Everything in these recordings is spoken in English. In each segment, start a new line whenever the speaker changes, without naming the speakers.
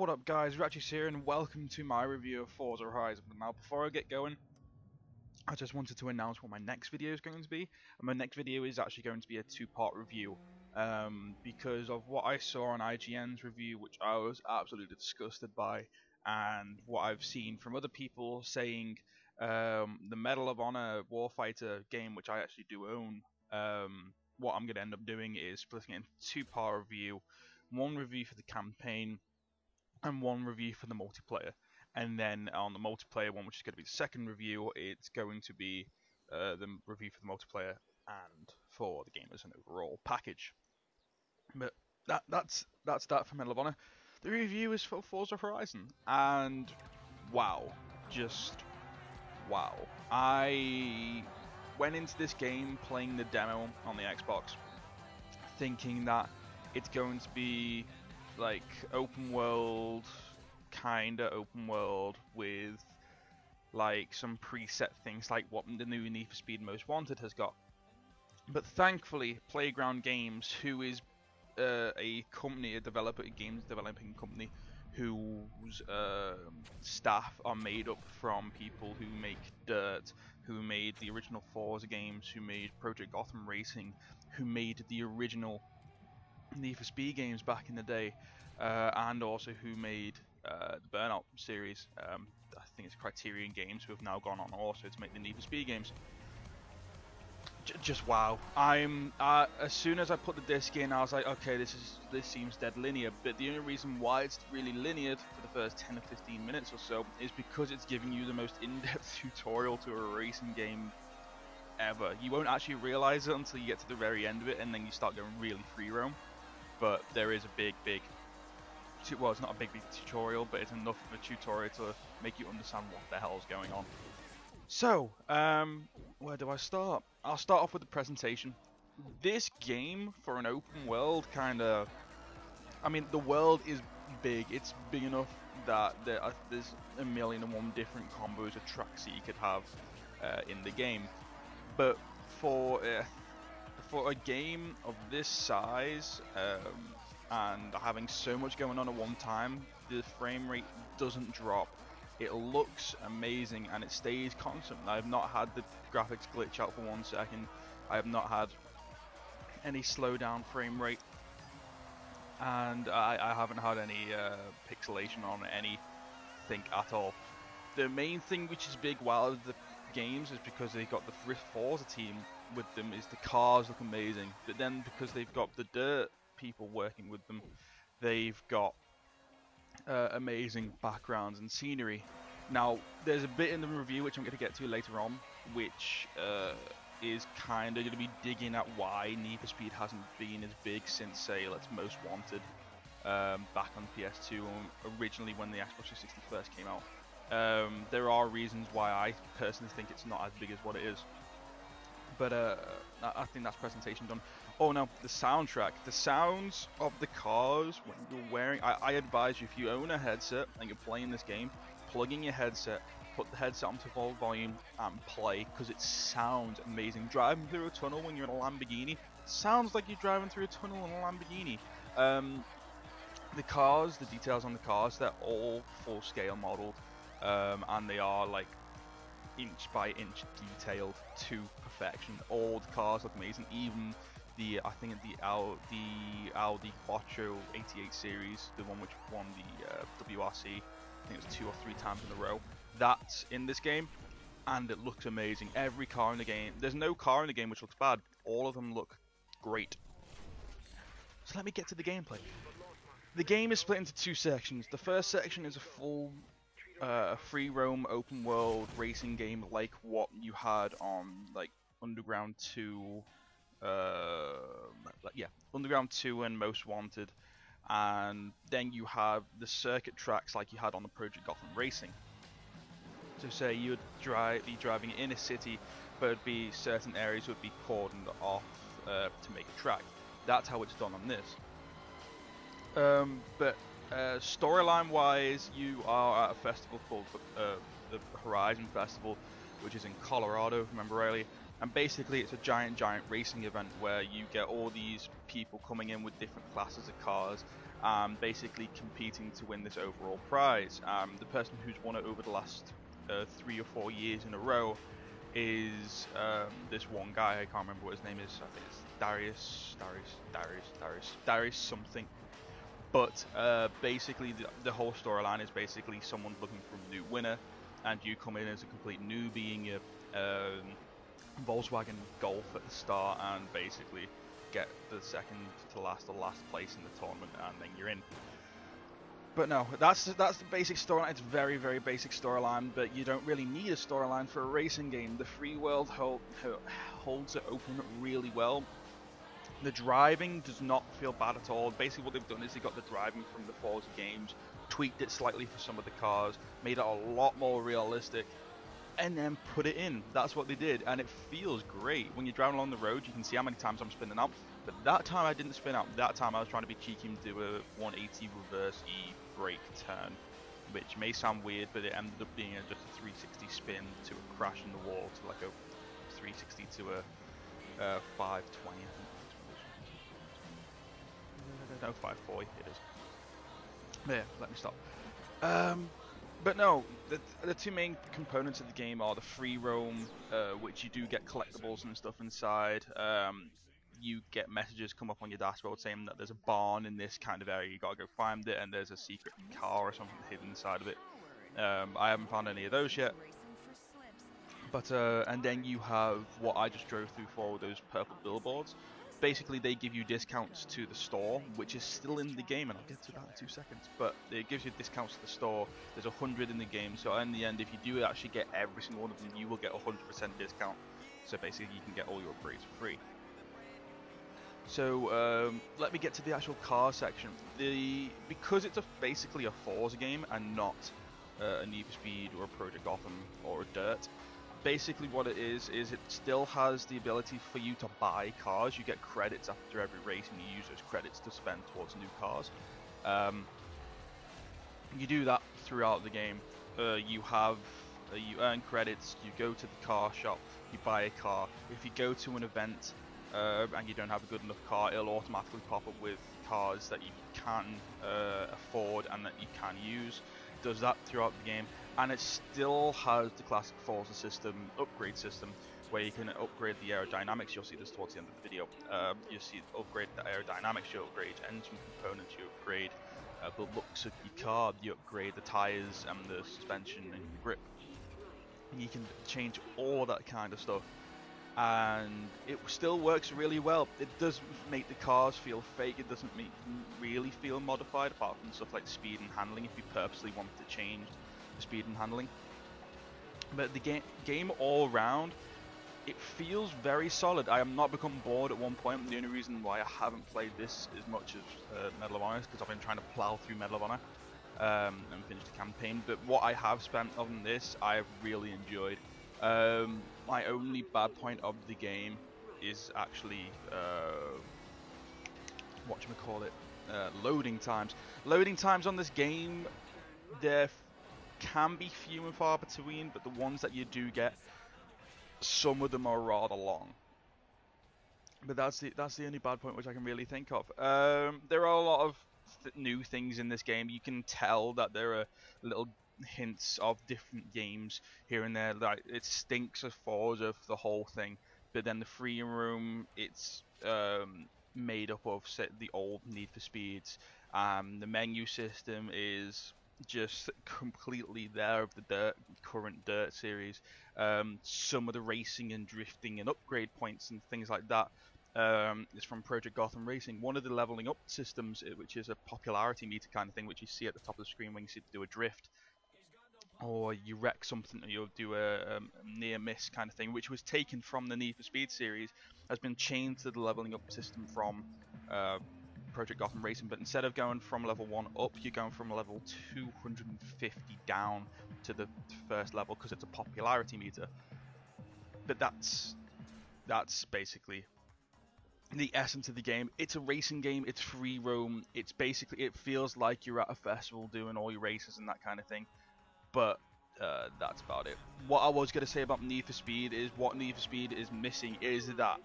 What up guys, Ratchet's here and welcome to my review of Forza Horizon. Now before I get going, I just wanted to announce what my next video is going to be. And my next video is actually going to be a two-part review. Because of what I saw on IGN's review, which I was absolutely disgusted by, and what I've seen from other people saying the Medal of Honor Warfighter game, which I actually do own, what I'm going to end up doing is splitting it into two-part review. One review for the campaign, and one review for the multiplayer. And then on the multiplayer one, which is going to be the second review, it's going to be the review for the multiplayer and for the game as an overall package. But that's that for Medal of Honor. The review is for Forza Horizon, and wow, just wow. I went into this game playing the demo on the Xbox, thinking that it's going to be like open world, kinda open world with like some preset things like what the new Need for Speed Most Wanted has got. But thankfully, Playground Games, who is a company, a games developing company, whose staff are made up from people who make Dirt, who made the original Forza games, who made Project Gotham Racing, who made the original Need for Speed games back in the day, and also who made the Burnout series. I think it's Criterion Games, who have now gone on also to make the Need for Speed games. Just wow! As soon as I put the disc in, I was like, okay, this seems dead linear. But the only reason why it's really linear for the first 10 or 15 minutes or so is because it's giving you the most in-depth tutorial to a racing game ever. You won't actually realize it until you get to the very end of it, and then you start going really free roam. But there is a big, well, it's not a big tutorial, but it's enough of a tutorial to make you understand what the hell is going on. So, where do I start? I'll start off with the presentation. This game, for an open world, kinda, I mean, the world is big. It's big enough that there's a million and one different combos of tracks that you could have in the game. But for a game of this size, and having so much going on at one time, the frame rate doesn't drop. It looks amazing and it stays constant. I have not had the graphics glitch out for 1 second. I have not had any slowdown frame rate, and I haven't had any pixelation on anything at all. The main thing which is big while the games is because they got the Forza team with them, is the cars look amazing, but then because they've got the Dirt people working with them, they've got amazing backgrounds and scenery. Now there's a bit in the review which I'm going to get to later on, which is kind of going to be digging at why Need for Speed hasn't been as big since, say, let's Most Wanted back on PS2 originally when the Xbox 360 first came out. There are reasons why I personally think it's not as big as what it is, but I think that's presentation done. Oh no, the soundtrack, the sounds of the cars when you're wearing, I advise you, if you own a headset and you're playing this game, plug in your headset, put the headset onto full volume and play, because it sounds amazing. Driving through a tunnel when you're in a Lamborghini sounds like you're driving through a tunnel in a Lamborghini. The cars, the details on the cars, they're all full scale modeled, and they are like inch by inch detailed to perfection. All the cars look amazing, even I think the Audi Quattro 88 series, the one which won the WRC, I think it was 2 or 3 times in a row. That's in this game, and it looks amazing. Every car in the game, there's no car in the game which looks bad. All of them look great. So let me get to the gameplay. The game is split into 2 sections. The first section is a full free roam open world racing game like what you had on like Underground 2, Underground 2 and Most Wanted, and then you have the circuit tracks like you had on the Project Gotham Racing. So say you would be driving in a city, but it'd be certain areas would be cordoned off to make a track. That's how it's done on this. But storyline wise, you are at a festival called the Horizon Festival, which is in Colorado, if I remember rightly. And basically it's a giant racing event where you get all these people coming in with different classes of cars, basically competing to win this overall prize. The person who's won it over the last 3 or 4 years in a row is this one guy. I can't remember what his name is. I think it's Darius something. But basically, the whole storyline is basically someone looking for a new winner, and you come in as a complete newbie in your Volkswagen Golf at the start, and basically get the second to last or last place in the tournament, and then you're in. But no, that's the basic storyline. It's very, very basic storyline, but you don't really need a storyline for a racing game. The free world holds it open really well. The driving does not feel bad at all. Basically what they've done is they got the driving from the Forza games, tweaked it slightly for some of the cars, made it a lot more realistic, and then put it in. That's what they did, and it feels great. When you're driving along the road, you can see how many times I'm spinning out, but that time I didn't spin out. That time I was trying to be cheeky and do a 180 reverse E-brake turn, which may sound weird, but it ended up being just a 360 spin to a crash in the wall, to like a 360 to a 520, I think. No, 540 it is. There, let me stop. But no, the two main components of the game are the free roam, which you do get collectibles and stuff inside. You get messages come up on your dashboard saying that there's a barn in this kind of area, you gotta go find it, and there's a secret car or something hidden inside of it. I haven't found any of those yet. But and then you have what I just drove through for, those purple billboards. Basically, they give you discounts to the store, which is still in the game, and I'll get to that in 2 seconds. But it gives you discounts to the store. There's 100 in the game, so in the end, if you do actually get every single one of them, you will get 100% discount. So basically, you can get all your upgrades for free. So let me get to the actual car section. Because it's basically a Forza game and not a Need for Speed or a Project Gotham or a Dirt. Basically what it is it still has the ability for you to buy cars. You get credits after every race, and you use those credits to spend towards new cars. You do that throughout the game. You earn credits, you go to the car shop, you buy a car. If you go to an event and you don't have a good enough car, it'll automatically pop up with cars that you can afford and that you can use. It does that throughout the game. And it still has the classic Forza system, upgrade system, where you can upgrade the aerodynamics. You'll see this towards the end of the video. You see upgrade the aerodynamics, you upgrade engine components, you upgrade the looks of your car, you upgrade the tyres and the suspension and the grip. And you can change all that kind of stuff. And it still works really well. It does make the cars feel fake. It doesn't really feel modified, apart from stuff like speed and handling, if you purposely want to change speed and handling. But the game all round, it feels very solid. I have not become bored at one point. The only reason why I haven't played this as much as Medal of Honor is because I've been trying to plow through Medal of Honor and finish the campaign. But what I have spent on this, I have really enjoyed. My only bad point of the game is actually loading times. Loading times on this game, they're can be few and far between, but the ones that you do get, some of them are rather long. But that's the only bad point which I can really think of. There are a lot of new things in this game. You can tell that there are little hints of different games here and there. Like, it stinks of Forza for the whole thing, but then the free room, it's made up of the old Need for Speeds. The menu system is just completely there of the current Dirt series. Some of the racing and drifting and upgrade points and things like that is from Project Gotham Racing. One of the leveling up systems, which is a popularity meter kind of thing, which you see at the top of the screen when you do a drift, or you wreck something, or you'll do a near miss kind of thing, which was taken from the Need for Speed series, has been chained to the leveling up system from Project Gotham Racing. But instead of going from level 1 up, you're going from level 250 down to the first level, because it's a popularity meter. But that's basically the essence of the game. It's a racing game, it's free roam, it's basically, it feels like you're at a festival doing all your races and that kind of thing. But that's about it. What I was going to say about Need for Speed is, what Need for Speed is missing is that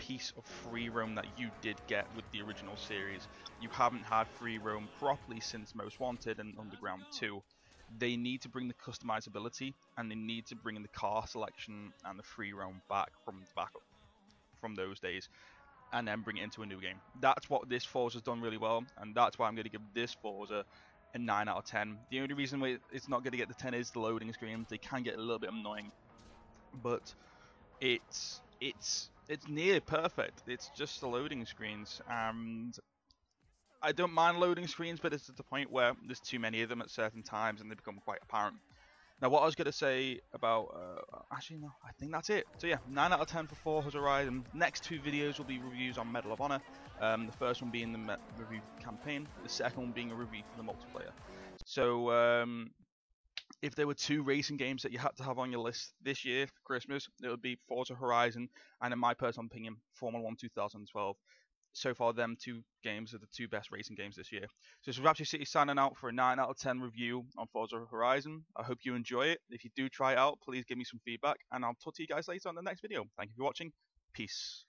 piece of free roam that you did get with the original series. You haven't had free roam properly since Most Wanted and Underground 2. They need to bring the customizability, and they need to bring in the car selection and the free roam back from those days, and then bring it into a new game. That's what this Forza's done really well, and that's why I'm going to give this Forza a 9 out of 10. The only reason why it's not going to get the 10 is the loading screens. They can get a little bit annoying, but it's near perfect. It's just the loading screens, and I don't mind loading screens, but it's at the point where there's too many of them at certain times and they become quite apparent. Now, what I was going to say about, actually no, I think that's it. So yeah, 9 out of 10 for Forza Horizon. Next 2 videos will be reviews on Medal of Honor. The first one being the review campaign, the second one being a review for the multiplayer. So if there were 2 racing games that you had to have on your list this year for Christmas, it would be Forza Horizon and, in my personal opinion, Formula 1 2012. So far, them 2 games are the 2 best racing games this year. So this is Rapture City signing out for a 9 out of 10 review on Forza Horizon. I hope you enjoy it. If you do try it out, please give me some feedback, and I'll talk to you guys later on the next video. Thank you for watching. Peace.